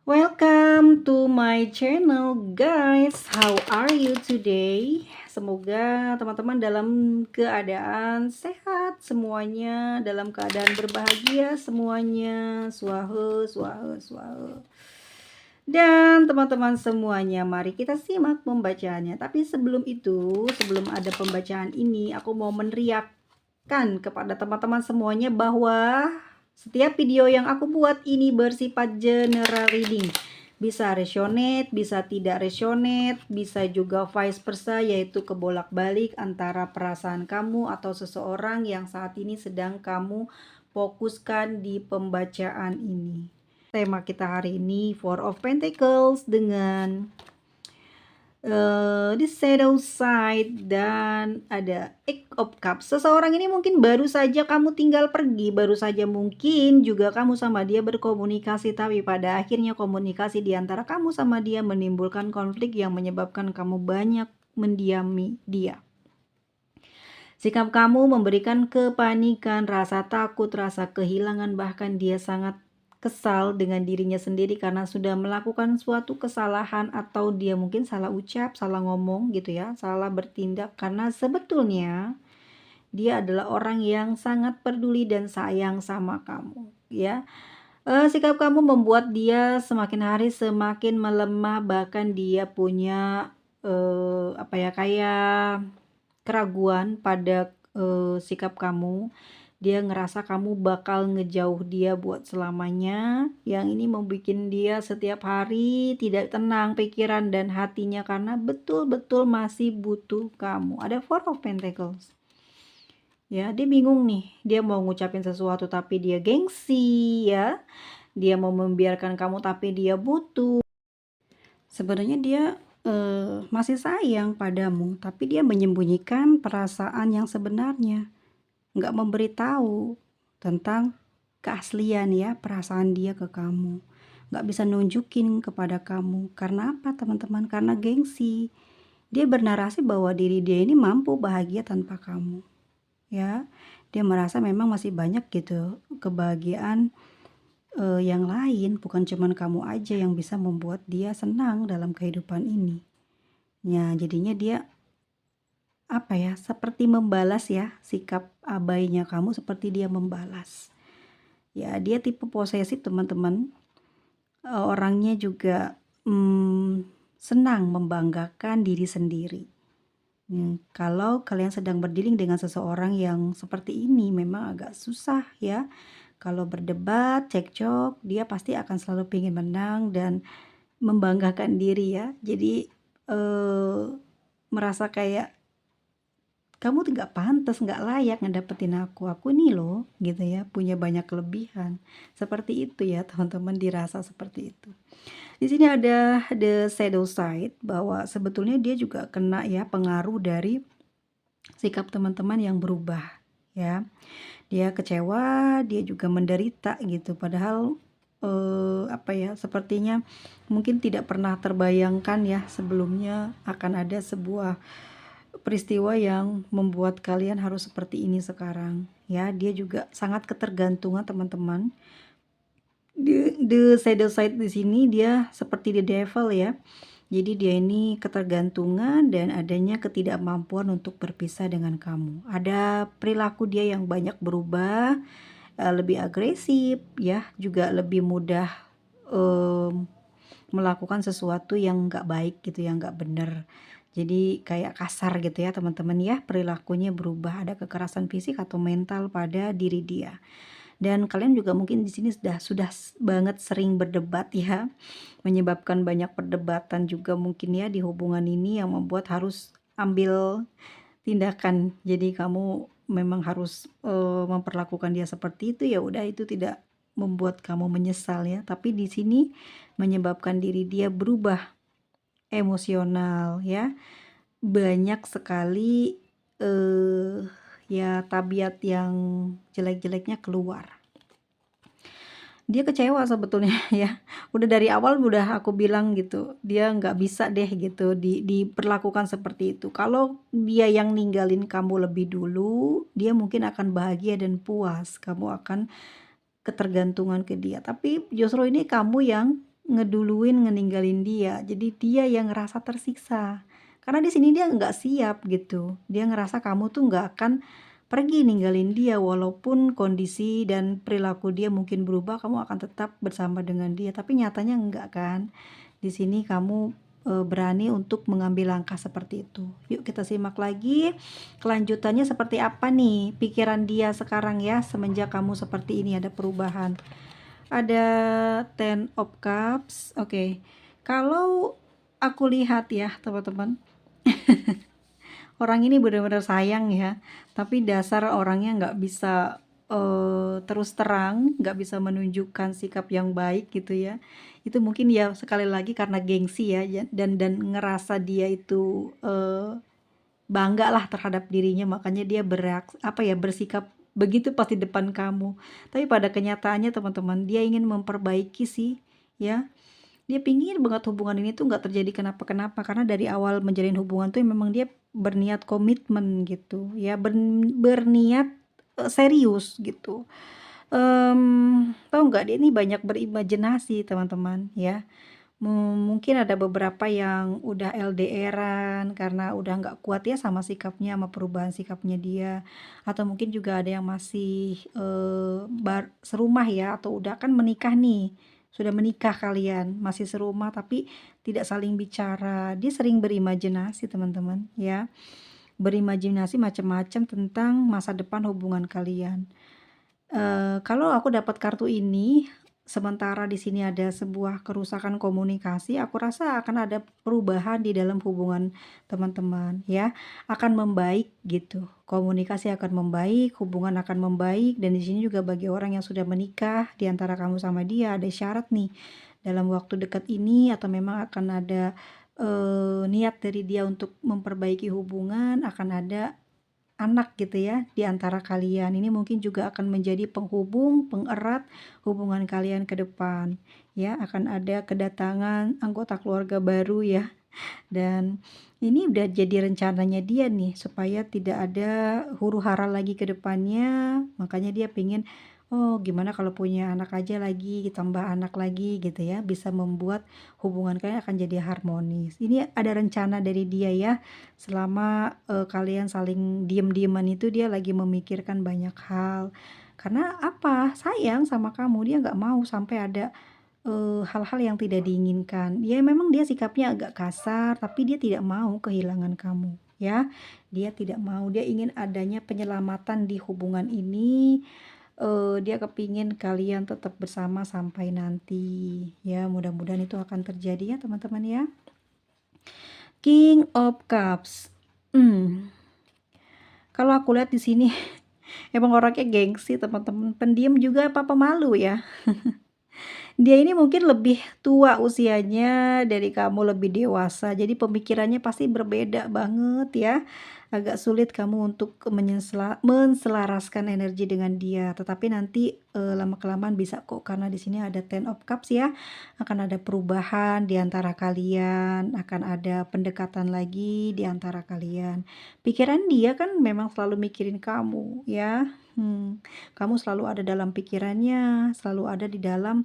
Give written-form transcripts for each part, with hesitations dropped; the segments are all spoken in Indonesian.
Welcome to my channel guys. How are you today? Semoga teman-teman dalam keadaan sehat semuanya, dalam keadaan berbahagia semuanya. Swahe, swahe, swahe. Dan teman-teman semuanya, mari kita simak pembacaannya. Tapi sebelum itu, sebelum ada pembacaan ini, aku mau meneriakkan kepada teman-teman semuanya bahwa setiap video yang aku buat ini bersifat general reading. Bisa resonate, bisa tidak resonate, bisa juga vice versa, yaitu kebolak-balik antara perasaan kamu atau seseorang yang saat ini sedang kamu fokuskan di pembacaan ini. Tema kita hari ini Four of Pentacles dengan the shadow side dan ada Eight of Cups. Seseorang ini mungkin baru saja kamu tinggal pergi, baru saja mungkin juga kamu sama dia berkomunikasi, tapi pada akhirnya komunikasi di antara kamu sama dia menimbulkan konflik yang menyebabkan kamu banyak mendiami dia. Sikap kamu memberikan kepanikan, rasa takut, rasa kehilangan, bahkan dia sangat kesal dengan dirinya sendiri karena sudah melakukan suatu kesalahan atau dia mungkin salah ucap, salah ngomong gitu ya, salah bertindak, karena sebetulnya dia adalah orang yang sangat peduli dan sayang sama kamu ya. Sikap kamu membuat dia semakin hari semakin melemah, bahkan dia punya kayak keraguan pada sikap kamu. Dia ngerasa kamu bakal ngejauh dia buat selamanya. Yang ini membuat dia setiap hari tidak tenang pikiran dan hatinya karena betul-betul masih butuh kamu. Ada Four of Pentacles. Ya, dia bingung nih. Dia mau ngucapin sesuatu tapi dia gengsi ya. Dia mau membiarkan kamu tapi dia butuh. Sebenarnya dia masih sayang padamu, tapi dia menyembunyikan perasaan yang sebenarnya. Nggak memberitahu tentang keaslian ya perasaan dia ke kamu, nggak bisa nunjukin kepada kamu. Karena apa teman-teman? Karena gengsi. Dia bernarasi bahwa diri dia ini mampu bahagia tanpa kamu ya. Dia merasa memang masih banyak gitu kebahagiaan yang lain, bukan cuman kamu aja yang bisa membuat dia senang dalam kehidupan ini ya. Jadinya dia seperti membalas ya, sikap abainya kamu seperti dia membalas. Ya, dia tipe posesif teman-teman. Orangnya juga senang membanggakan diri sendiri. Kalau kalian sedang berdealing dengan seseorang yang seperti ini, memang agak susah ya. Kalau berdebat, cekcok, dia pasti akan selalu ingin menang dan membanggakan diri ya. Jadi merasa kayak kamu nggak pantas, nggak layak ngedapetin aku nih loh gitu ya, punya banyak kelebihan. Seperti itu ya teman-teman, dirasa seperti itu. Di sini ada the shadow side, bahwa sebetulnya dia juga kena ya pengaruh dari sikap teman-teman yang berubah ya. Dia kecewa, dia juga menderita gitu, padahal sepertinya mungkin tidak pernah terbayangkan ya sebelumnya akan ada sebuah peristiwa yang membuat kalian harus seperti ini sekarang ya. Dia juga sangat ketergantungan teman-teman. The shadow side di sini dia seperti the devil ya. Jadi dia ini ketergantungan dan adanya ketidakmampuan untuk berpisah dengan kamu. Ada perilaku dia yang banyak berubah, lebih agresif ya, juga lebih mudah melakukan sesuatu yang nggak baik gitu, yang nggak bener. Jadi kayak kasar gitu ya teman-teman ya, perilakunya berubah, ada kekerasan fisik atau mental pada diri dia. Dan kalian juga mungkin di sini sudah banget sering berdebat ya, menyebabkan banyak perdebatan juga mungkin ya di hubungan ini yang membuat harus ambil tindakan. Jadi kamu memang harus memperlakukan dia seperti itu, ya udah, itu tidak membuat kamu menyesal ya, tapi di sini menyebabkan diri dia berubah emosional ya. Banyak sekali ya tabiat yang jelek-jeleknya keluar. Dia kecewa sebetulnya ya. Udah dari awal udah aku bilang gitu, dia nggak bisa deh gitu diperlakukan seperti itu. Kalau dia yang ninggalin kamu lebih dulu, dia mungkin akan bahagia dan puas. Kamu akan ketergantungan ke dia. Tapi justru ini kamu yang ngeduluin ngeninggalin dia. Jadi dia yang ngerasa tersiksa. Karena di sini dia nggak siap gitu. Dia ngerasa kamu tuh nggak akan pergi ninggalin dia walaupun kondisi dan perilaku dia mungkin berubah, kamu akan tetap bersama dengan dia. Tapi nyatanya enggak kan. Di sini kamu berani untuk mengambil langkah seperti itu. Yuk kita simak lagi kelanjutannya seperti apa nih pikiran dia sekarang ya semenjak kamu seperti ini ada perubahan. Ada Ten of Cups. Oke. Kalau aku lihat ya teman-teman, orang ini benar-benar sayang ya, tapi dasar orangnya nggak bisa terus terang, nggak bisa menunjukkan sikap yang baik gitu ya. Itu mungkin ya sekali lagi karena gengsi ya, dan ngerasa dia itu bangga lah terhadap dirinya, makanya dia bersikap begitu pas di depan kamu. Tapi pada kenyataannya teman-teman, dia ingin memperbaiki sih ya. Dia pingin banget hubungan ini tuh nggak terjadi kenapa-kenapa, karena dari awal menjalin hubungan tuh memang dia berniat komitmen gitu ya, berniat serius gitu. Tahu nggak, dia ini banyak berimajinasi teman-teman ya. Mungkin ada beberapa yang udah LDR-an karena udah nggak kuat ya sama sikapnya, sama perubahan sikapnya dia. Atau mungkin juga ada yang masih serumah ya, atau udah kan menikah nih, sudah menikah kalian, masih serumah tapi tidak saling bicara. Dia sering berimajinasi teman-teman ya, berimajinasi macam-macam tentang masa depan hubungan kalian. Kalau aku dapat kartu ini, sementara di sini ada sebuah kerusakan komunikasi, aku rasa akan ada perubahan di dalam hubungan teman-teman ya, akan membaik gitu. Komunikasi akan membaik, hubungan akan membaik, dan di sini juga bagi orang yang sudah menikah di antara kamu sama dia ada syarat nih dalam waktu dekat ini, atau memang akan ada niat dari dia untuk memperbaiki hubungan, akan ada anak gitu ya di antara kalian. Ini mungkin juga akan menjadi penghubung, pengerat hubungan kalian ke depan ya. Akan ada kedatangan anggota keluarga baru ya. Dan ini udah jadi rencananya dia nih supaya tidak ada huru-hara lagi ke depannya. Makanya dia pengen, oh gimana kalau punya anak aja lagi, tambah anak lagi gitu ya, bisa membuat hubungan kalian akan jadi harmonis. Ini ada rencana dari dia ya, selama kalian saling diem-dieman itu dia lagi memikirkan banyak hal. Karena apa? Sayang sama kamu, dia nggak mau sampai ada hal-hal yang tidak diinginkan. Ya memang dia sikapnya agak kasar, tapi dia tidak mau kehilangan kamu ya. Dia tidak mau, dia ingin adanya penyelamatan di hubungan ini. Dia kepingin kalian tetap bersama sampai nanti ya, mudah-mudahan itu akan terjadi ya teman-teman ya. King of Cups. Kalau aku lihat di sini emang orangnya gengsi teman-teman, pendiam juga apa pemalu ya. Dia ini mungkin lebih tua usianya dari kamu, lebih dewasa, jadi pemikirannya pasti berbeda banget ya. Agak sulit kamu untuk menselaraskan energi dengan dia, tetapi nanti lama-kelamaan bisa kok, karena di sini ada Ten of Cups ya. Akan ada perubahan di antara kalian, akan ada pendekatan lagi di antara kalian. Pikiran dia kan memang selalu mikirin kamu ya. Kamu selalu ada dalam pikirannya, selalu ada di dalam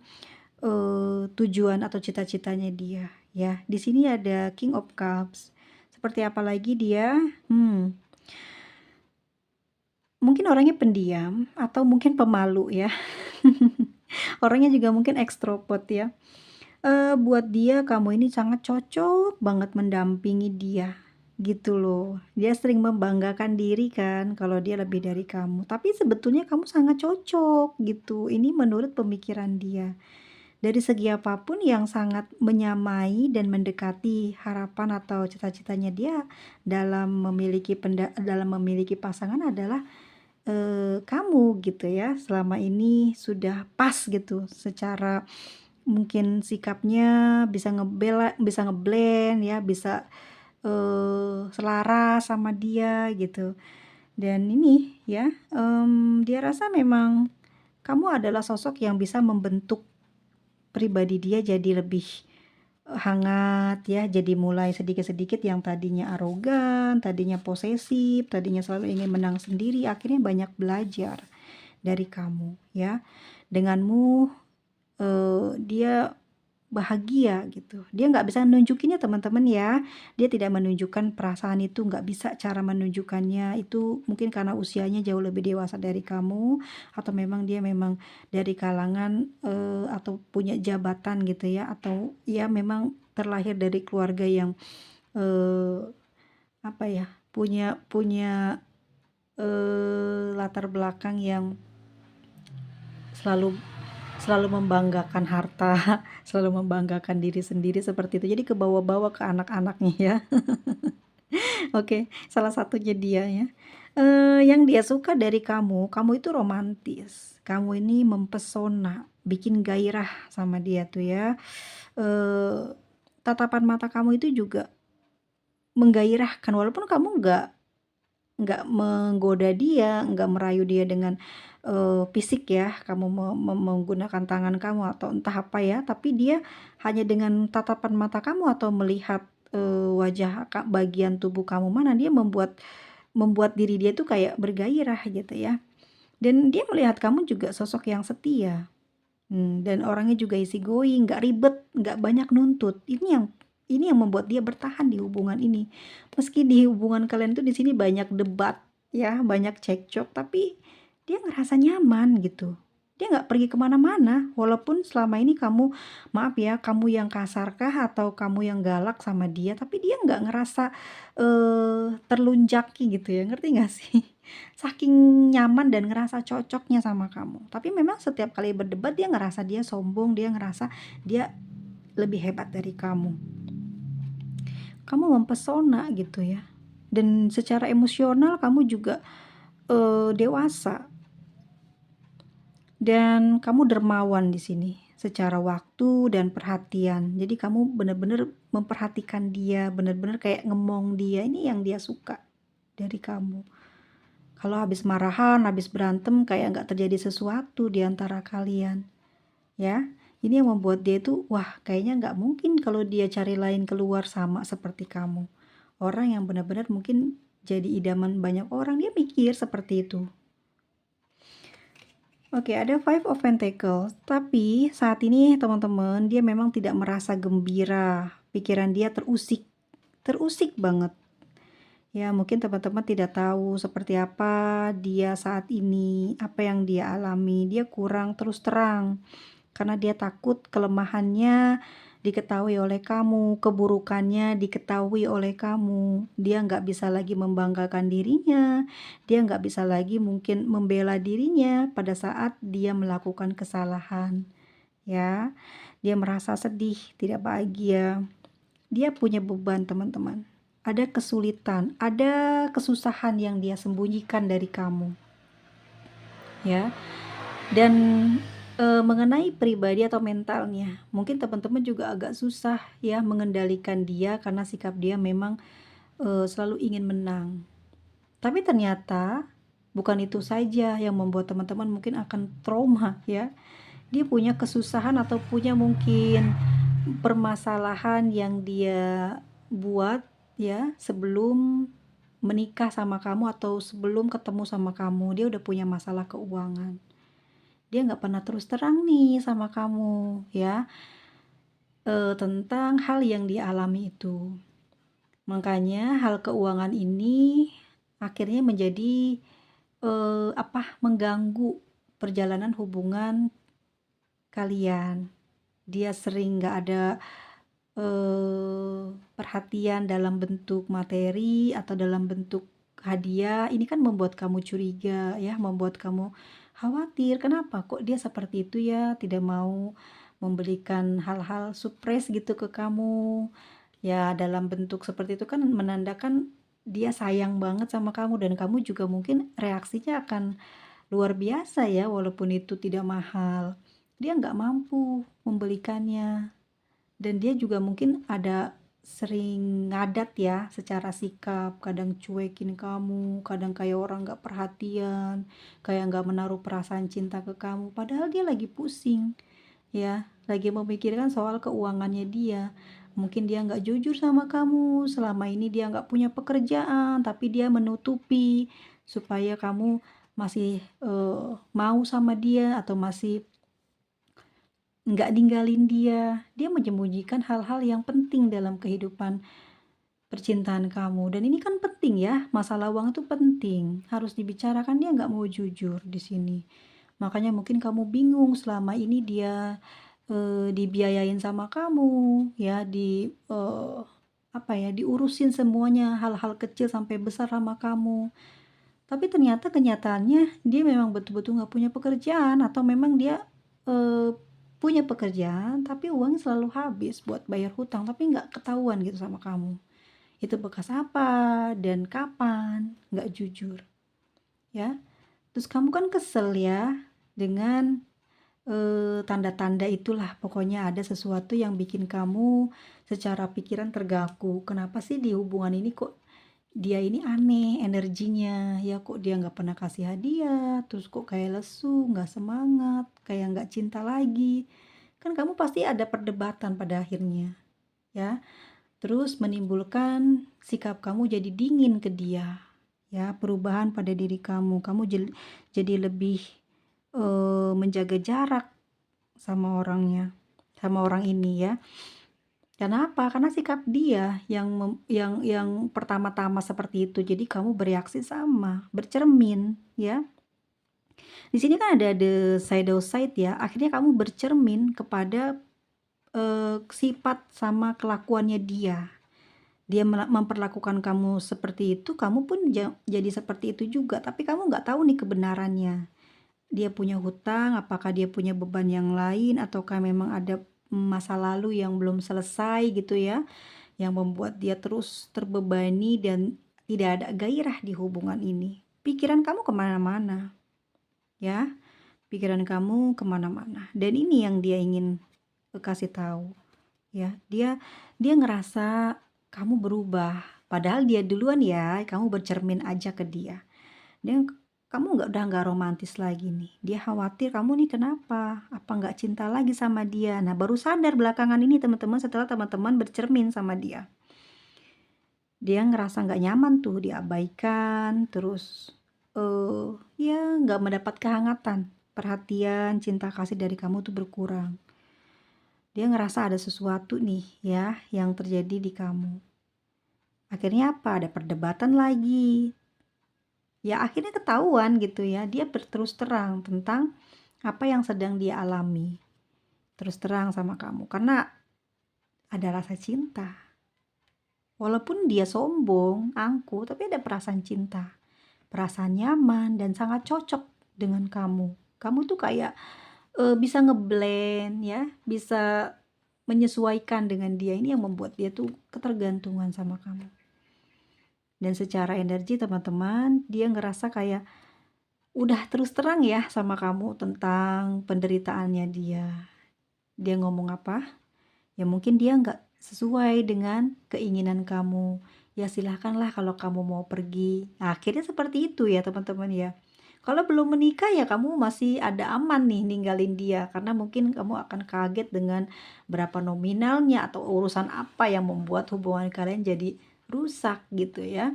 tujuan atau cita-citanya dia ya. Di sini ada King of Cups. Seperti apa lagi dia? Mungkin orangnya pendiam atau mungkin pemalu ya. Orangnya juga mungkin ekstrovert ya. Buat dia kamu ini sangat cocok banget mendampingi dia gitu loh. Dia sering membanggakan diri kan kalau dia lebih dari kamu, tapi sebetulnya kamu sangat cocok gitu. Ini menurut pemikiran dia. Dari segi apapun yang sangat menyamai dan mendekati harapan atau cita-citanya dia dalam memiliki pasangan adalah kamu gitu ya. Selama ini sudah pas gitu secara mungkin sikapnya bisa ngeblend ya, bisa selaras sama dia gitu. Dan ini ya, dia rasa memang kamu adalah sosok yang bisa membentuk pribadi dia jadi lebih hangat ya, jadi mulai sedikit-sedikit yang tadinya arogan, tadinya posesif, tadinya selalu ingin menang sendiri, akhirnya banyak belajar dari kamu ya. Denganmu dia bahagia gitu. Dia nggak bisa nunjukinnya teman-teman ya. Dia tidak menunjukkan perasaan itu, nggak bisa cara menunjukkannya. Itu mungkin karena usianya jauh lebih dewasa dari kamu, atau memang dia memang dari kalangan atau punya jabatan gitu ya, atau ya memang terlahir dari keluarga yang eh, apa ya, punya punya latar belakang yang selalu selalu membanggakan harta, selalu membanggakan diri sendiri seperti itu. Jadi kebawa-bawa ke anak-anaknya ya. Oke, salah satunya dia ya. Yang dia suka dari kamu, kamu itu romantis. Kamu ini mempesona, bikin gairah sama dia tuh ya. Eee, Tatapan mata kamu itu juga menggairahkan walaupun kamu nggak menggoda dia, nggak merayu dia dengan, fisik ya, kamu menggunakan tangan kamu atau entah apa ya, tapi dia hanya dengan tatapan mata kamu atau melihat, wajah bagian tubuh kamu mana, dia membuat membuat diri dia tuh kayak bergairah gitu ya. Dan dia melihat kamu juga sosok yang setia. Dan orangnya juga easy going, nggak ribet, nggak banyak nuntut. Ini yang membuat dia bertahan di hubungan ini. Meski di hubungan kalian tuh di sini banyak debat ya, banyak cekcok, tapi dia ngerasa nyaman gitu. Dia nggak pergi kemana-mana, walaupun selama ini kamu, maaf ya, kamu yang kasarkah atau kamu yang galak sama dia, tapi dia nggak ngerasa terlunjaki gitu ya, ngerti nggak sih? Saking nyaman dan ngerasa cocoknya sama kamu. Tapi memang setiap kali berdebat dia ngerasa dia sombong, dia ngerasa dia lebih hebat dari kamu. Kamu mempesona gitu ya. Dan secara emosional kamu juga dewasa dan kamu dermawan di sini secara waktu dan perhatian. Jadi kamu benar-benar memperhatikan dia, benar-benar kayak ngemong dia. Ini yang dia suka dari kamu. Kalau habis marahan, habis berantem kayak nggak terjadi sesuatu di antara kalian, ya. Ini yang membuat dia tuh, wah kayaknya nggak mungkin kalau dia cari lain keluar sama seperti kamu. Orang yang benar-benar mungkin jadi idaman banyak orang, dia mikir seperti itu. Oke, ada Five of Pentacles, tapi saat ini teman-teman dia memang tidak merasa gembira, pikiran dia terusik, terusik banget. Ya, mungkin teman-teman tidak tahu seperti apa dia saat ini, apa yang dia alami. Dia kurang terus terang karena dia takut kelemahannya diketahui oleh kamu, keburukannya diketahui oleh kamu. Dia nggak bisa lagi membanggakan dirinya, dia nggak bisa lagi mungkin membela dirinya pada saat dia melakukan kesalahan. Ya, dia merasa sedih, tidak bahagia. Dia punya beban teman-teman. Ada kesulitan, ada kesusahan yang dia sembunyikan dari kamu. Ya. Dan mengenai pribadi atau mentalnya, mungkin teman-teman juga agak susah ya mengendalikan dia karena sikap dia memang selalu ingin menang. Tapi ternyata bukan itu saja yang membuat teman-teman mungkin akan trauma ya. Dia punya kesusahan atau punya mungkin permasalahan yang dia buat ya sebelum menikah sama kamu atau sebelum ketemu sama kamu. Dia udah punya masalah keuangan. Dia nggak pernah terus terang nih sama kamu ya, tentang hal yang dialami itu. Makanya hal keuangan ini akhirnya menjadi mengganggu perjalanan hubungan kalian. Dia sering nggak ada perhatian dalam bentuk materi atau dalam bentuk hadiah. Ini kan membuat kamu curiga ya, membuat kamu khawatir. Kenapa kok dia seperti itu ya, tidak mau memberikan hal-hal surprise gitu ke kamu. Ya dalam bentuk seperti itu kan menandakan dia sayang banget sama kamu dan kamu juga mungkin reaksinya akan luar biasa ya walaupun itu tidak mahal. Dia nggak mampu membelikannya. Dan dia juga mungkin ada sering ngadat ya secara sikap, kadang cuekin kamu, kadang kayak orang gak perhatian, kayak gak menaruh perasaan cinta ke kamu, padahal dia lagi pusing ya, lagi memikirkan soal keuangannya dia. Mungkin dia gak jujur sama kamu, selama ini dia gak punya pekerjaan, tapi dia menutupi supaya kamu masih mau sama dia atau masih nggak ninggalin dia. Dia menyembunyikan hal-hal yang penting dalam kehidupan percintaan kamu. Dan ini kan penting ya, masalah uang itu penting, harus dibicarakan. Dia nggak mau jujur di sini. Makanya mungkin kamu bingung selama ini dia dibiayain sama kamu, ya, apa ya, diurusin semuanya, hal-hal kecil sampai besar sama kamu. Tapi ternyata kenyataannya dia memang betul-betul nggak punya pekerjaan, atau memang dia punya pekerjaan tapi uangnya selalu habis buat bayar hutang, tapi nggak ketahuan gitu sama kamu. Itu bekas apa dan kapan, nggak jujur, ya. Terus kamu kan kesel ya dengan tanda-tanda itulah, pokoknya ada sesuatu yang bikin kamu secara pikiran terganggu. Kenapa sih di hubungan ini kok dia ini aneh energinya, ya kok dia nggak pernah kasih hadiah, terus kok kayak lesu, nggak semangat, kayak nggak cinta lagi. Kan kamu pasti ada perdebatan pada akhirnya, ya. Terus menimbulkan sikap kamu jadi dingin ke dia, ya, perubahan pada diri kamu jadi lebih menjaga jarak sama orangnya, sama orang ini, ya. Kenapa? Karena sikap dia yang pertama-tama seperti itu, jadi kamu bereaksi sama, bercermin, ya. Di sini kan ada the shadow side ya, akhirnya kamu bercermin kepada sifat sama kelakuannya dia. Dia memperlakukan kamu seperti itu, kamu pun jadi seperti itu juga, tapi kamu nggak tahu nih kebenarannya. Dia punya hutang, apakah dia punya beban yang lain, ataukah memang ada masa lalu yang belum selesai gitu ya, yang membuat dia terus terbebani dan tidak ada gairah di hubungan ini. Pikiran kamu kemana-mana, ya, pikiran kamu kemana-mana. Dan ini yang dia ingin kasih tahu, ya. Dia ngerasa kamu berubah, padahal dia duluan ya, kamu bercermin aja ke dia. Dan kamu udah nggak romantis lagi nih. Dia khawatir kamu nih kenapa? Apa nggak cinta lagi sama dia? Nah, baru sadar belakangan ini teman-teman, setelah teman-teman bercermin sama dia. Dia ngerasa nggak nyaman tuh, diabaikan, terus ya nggak mendapat kehangatan, perhatian, cinta kasih dari kamu tuh berkurang. Dia ngerasa ada sesuatu nih ya yang terjadi di kamu. Akhirnya apa? Ada perdebatan lagi. Ya akhirnya ketahuan gitu ya, dia berterus terang tentang apa yang sedang dia alami. Terus terang sama kamu karena ada rasa cinta. Walaupun dia sombong, angkuh, tapi ada perasaan cinta. Perasaan nyaman dan sangat cocok dengan kamu. Kamu tuh kayak bisa ngeblend ya, bisa menyesuaikan dengan dia. Ini yang membuat dia tuh ketergantungan sama kamu. Dan secara energi teman-teman, dia ngerasa kayak udah terus terang ya sama kamu tentang penderitaannya dia. Dia ngomong apa? Ya mungkin dia nggak sesuai dengan keinginan kamu. Ya silahkanlah kalau kamu mau pergi. Nah, akhirnya seperti itu ya teman-teman ya. Kalau belum menikah ya kamu masih ada aman nih ninggalin dia. Karena mungkin kamu akan kaget dengan berapa nominalnya atau urusan apa yang membuat hubungan kalian jadi rusak gitu ya.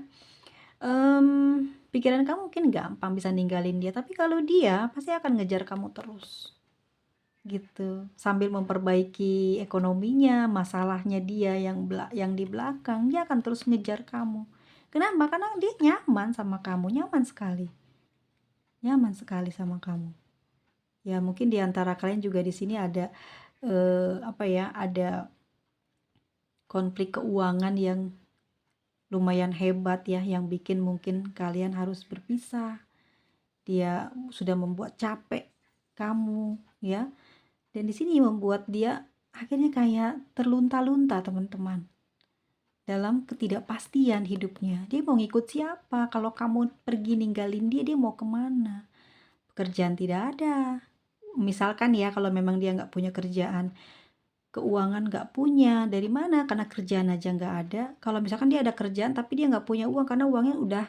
Pikiran kamu mungkin gampang bisa ninggalin dia, tapi kalau dia pasti akan ngejar kamu terus, gitu. Sambil memperbaiki ekonominya, masalahnya dia yang di belakang, dia akan terus ngejar kamu. Kenapa? Karena dia nyaman sama kamu, nyaman sekali sama kamu. Ya mungkin di antara kalian juga di sini ada apa ya, ada konflik keuangan yang lumayan hebat ya, yang bikin mungkin kalian harus berpisah. Dia sudah membuat capek kamu ya, dan di sini membuat dia akhirnya kayak terlunta-lunta teman-teman dalam ketidakpastian hidupnya. Dia mau ngikut siapa? Kalau kamu pergi ninggalin dia mau kemana? Pekerjaan tidak ada, misalkan ya, kalau memang dia nggak punya kerjaan. Keuangan nggak punya, dari mana? Karena kerjaan aja nggak ada. Kalau misalkan dia ada kerjaan tapi dia nggak punya uang karena uangnya udah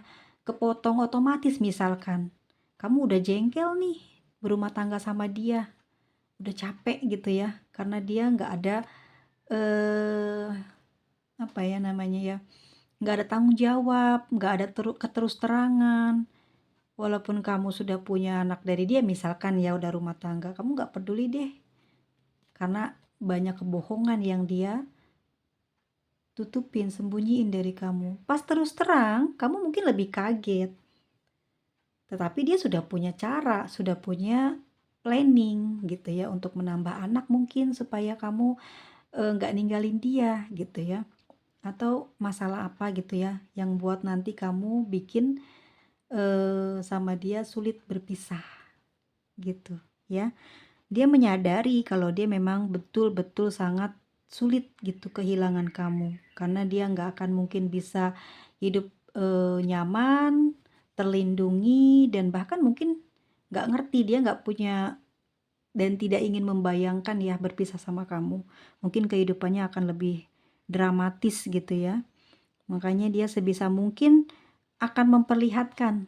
kepotong otomatis misalkan. Kamu udah jengkel nih berumah tangga sama dia, udah capek gitu ya, karena dia nggak ada apa ya namanya ya, nggak ada tanggung jawab, nggak ada keterus terangan. Walaupun kamu sudah punya anak dari dia misalkan ya, udah rumah tangga, kamu nggak peduli deh. karena banyak kebohongan yang dia tutupin, sembunyiin dari kamu. Pas terus terang, kamu mungkin lebih kaget. Tetapi dia sudah punya cara, sudah punya planning gitu ya untuk menambah anak mungkin supaya kamu nggak ninggalin dia gitu ya. Atau masalah apa gitu ya yang buat nanti kamu bikin sama dia sulit berpisah gitu ya. Dia menyadari kalau dia memang betul-betul sangat sulit gitu kehilangan kamu, karena dia nggak akan mungkin bisa hidup nyaman, terlindungi, dan bahkan mungkin nggak ngerti, dia nggak punya dan tidak ingin membayangkan ya berpisah sama kamu. Mungkin kehidupannya akan lebih dramatis gitu ya. Makanya dia sebisa mungkin akan memperlihatkan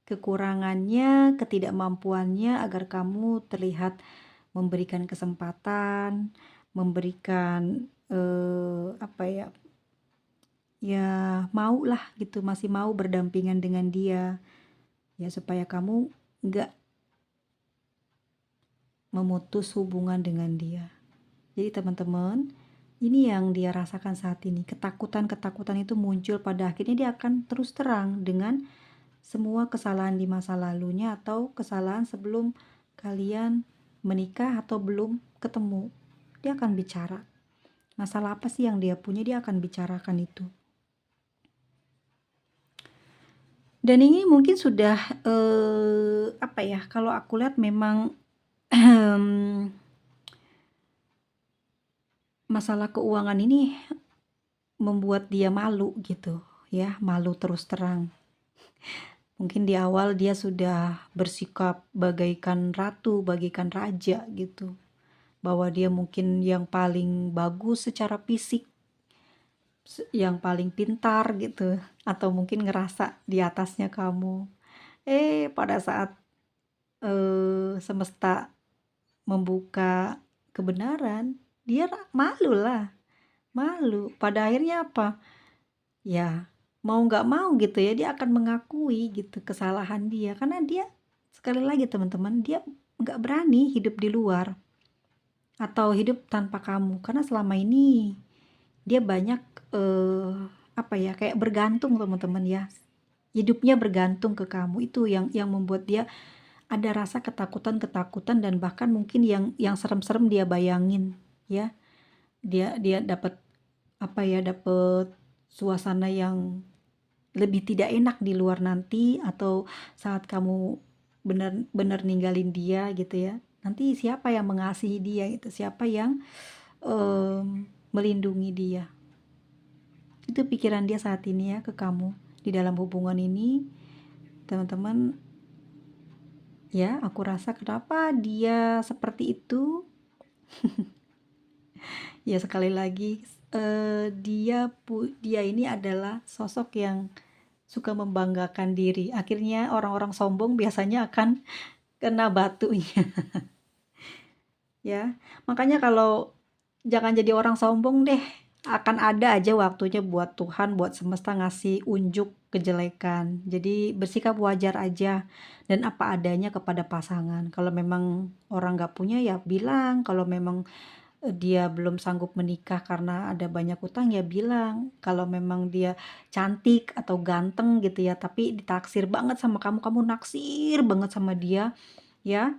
kekurangannya, ketidakmampuannya agar kamu terlihat memberikan kesempatan, memberikan apa ya, ya mau lah gitu, masih mau berdampingan dengan dia ya, supaya kamu nggak memutus hubungan dengan dia. Jadi teman-teman, ini yang dia rasakan saat ini, ketakutan-ketakutan itu muncul, pada akhirnya dia akan terus terang dengan semua kesalahan di masa lalunya atau kesalahan sebelum kalian menikah atau belum ketemu. Dia akan bicara. Masalah apa sih yang dia punya, dia akan bicarakan itu. Dan ini mungkin sudah apa ya, kalau aku lihat memang masalah keuangan ini membuat dia malu gitu ya, malu terus terang. Mungkin di awal dia sudah bersikap bagaikan ratu, bagaikan raja gitu. Bahwa dia mungkin yang paling bagus secara fisik, yang paling pintar gitu. Atau mungkin ngerasa di atasnya kamu. Pada saat semesta membuka kebenaran, dia malu lah. Malu. Pada akhirnya apa? Ya, mau nggak mau gitu ya, dia akan mengakui gitu kesalahan dia, karena dia sekali lagi teman-teman, dia nggak berani hidup di luar atau hidup tanpa kamu, karena selama ini dia banyak apa ya, kayak bergantung teman-teman ya, hidupnya bergantung ke kamu. Itu yang membuat dia ada rasa ketakutan dan bahkan mungkin yang serem-serem dia bayangin ya. Dia dapat apa ya, dapat suasana yang lebih tidak enak di luar nanti, atau saat kamu benar-benar ninggalin dia gitu ya. Nanti siapa yang mengasihi dia gitu, siapa yang melindungi dia. Itu pikiran dia saat ini ya ke kamu di dalam hubungan ini, teman-teman. Ya, aku rasa kenapa dia seperti itu. Ya sekali lagi, dia ini adalah sosok yang suka membanggakan diri. Akhirnya orang-orang sombong biasanya akan kena batunya. Ya, makanya kalau jangan jadi orang sombong deh. Akan ada aja waktunya buat Tuhan, buat semesta ngasih unjuk kejelekan. Jadi bersikap wajar aja dan apa adanya kepada pasangan. Kalau memang orang gak punya ya bilang. Kalau memang dia belum sanggup menikah karena ada banyak utang ya bilang. Kalau memang dia cantik atau ganteng gitu ya, tapi ditaksir banget sama kamu, kamu naksir banget sama dia ya.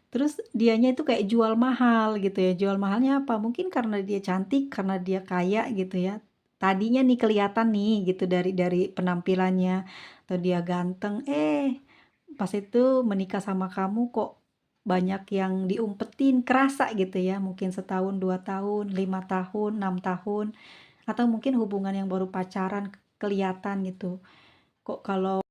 Terus dianya itu kayak jual mahal gitu ya. Jual mahalnya apa? Mungkin karena dia cantik, karena dia kaya gitu ya. Tadinya nih kelihatan nih gitu dari penampilannya, atau dia ganteng. Pas itu menikah sama kamu kok banyak yang diumpetin, kerasa gitu ya. Mungkin setahun, 2 tahun, 5 tahun, 6 tahun, atau mungkin hubungan yang baru pacaran kelihatan gitu. Kok kalau